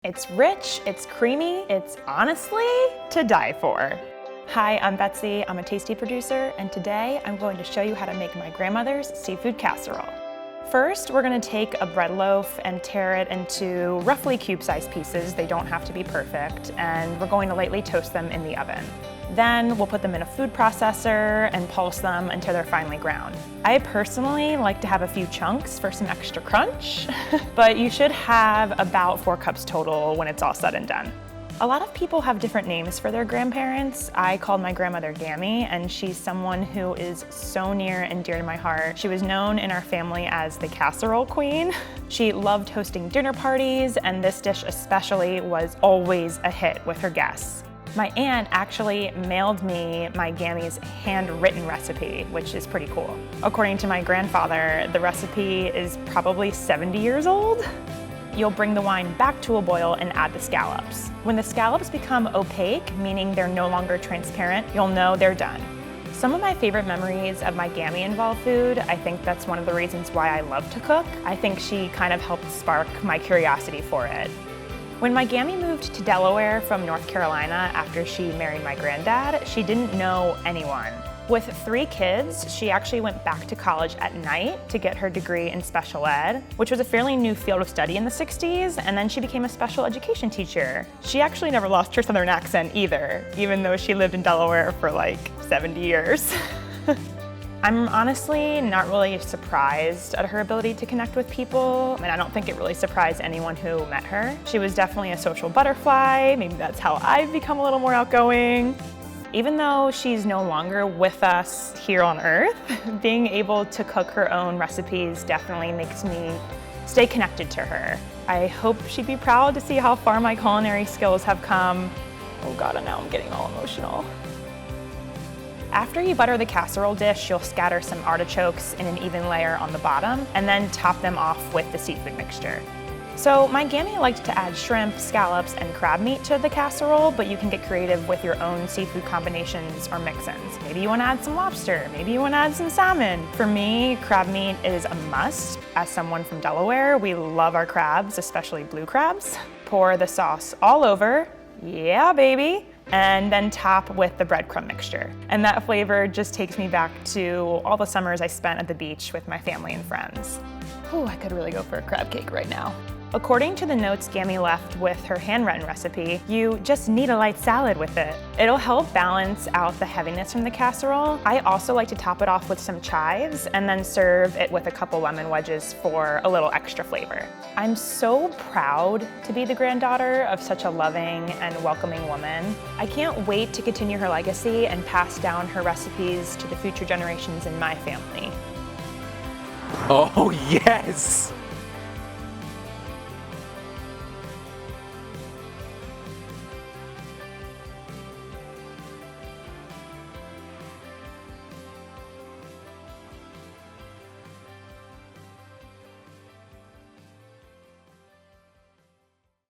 It's rich, it's creamy, it's honestly to die for. Hi, I'm Betsy, I'm a tasty producer, and today I'm going to show you how to make my grandmother's seafood casserole. First, we're going to take a bread loaf and tear it into roughly cube-sized pieces. They don't have to be perfect, and we're going to lightly toast them in the oven. Then we'll put them in a food processor and pulse them until they're finely ground. I personally like to have a few chunks for some extra crunch, but you should have about 4 cups total when it's all said and done. A lot of people have different names for their grandparents. I called my grandmother Gammy, and she's someone who is so near and dear to my heart. She was known in our family as the Casserole Queen. She loved hosting dinner parties, and this dish especially was always a hit with her guests. My aunt actually mailed me my Gammy's handwritten recipe, which is pretty cool. According to my grandfather, the recipe is probably 70 years old. You'll bring the wine back to a boil and add the scallops. When the scallops become opaque, meaning they're no longer transparent, you'll know they're done. Some of my favorite memories of my Gammy involve food. I think that's one of the reasons why I love to cook. I think she kind of helped spark my curiosity for it. When my Gammy moved to Delaware from North Carolina after she married my granddad, she didn't know anyone. With 3 kids, she actually went back to college at night to get her degree in special ed, which was a fairly new field of study in the 60s, and then she became a special education teacher. She actually never lost her Southern accent either, even though she lived in Delaware for like 70 years. I'm honestly not really surprised at her ability to connect with people, and I don't think it really surprised anyone who met her. She was definitely a social butterfly. Maybe that's how I've become a little more outgoing. Even though she's no longer with us here on Earth, being able to cook her own recipes definitely makes me stay connected to her. I hope she'd be proud to see how far my culinary skills have come. Oh God, and now I'm getting all emotional. After you butter the casserole dish, you'll scatter some artichokes in an even layer on the bottom, and then top them off with the seafood mixture. So my Gammy liked to add shrimp, scallops, and crab meat to the casserole, but you can get creative with your own seafood combinations or mix-ins. Maybe you want to add some lobster, maybe you want to add some salmon. For me, crab meat is a must. As someone from Delaware, we love our crabs, especially blue crabs. Pour the sauce all over, yeah baby, and then top with the breadcrumb mixture. And that flavor just takes me back to all the summers I spent at the beach with my family and friends. Ooh, I could really go for a crab cake right now. According to the notes Gammy left with her handwritten recipe, you just need a light salad with it. It'll help balance out the heaviness from the casserole. I also like to top it off with some chives and then serve it with a couple lemon wedges for a little extra flavor. I'm so proud to be the granddaughter of such a loving and welcoming woman. I can't wait to continue her legacy and pass down her recipes to the future generations in my family. Oh yes!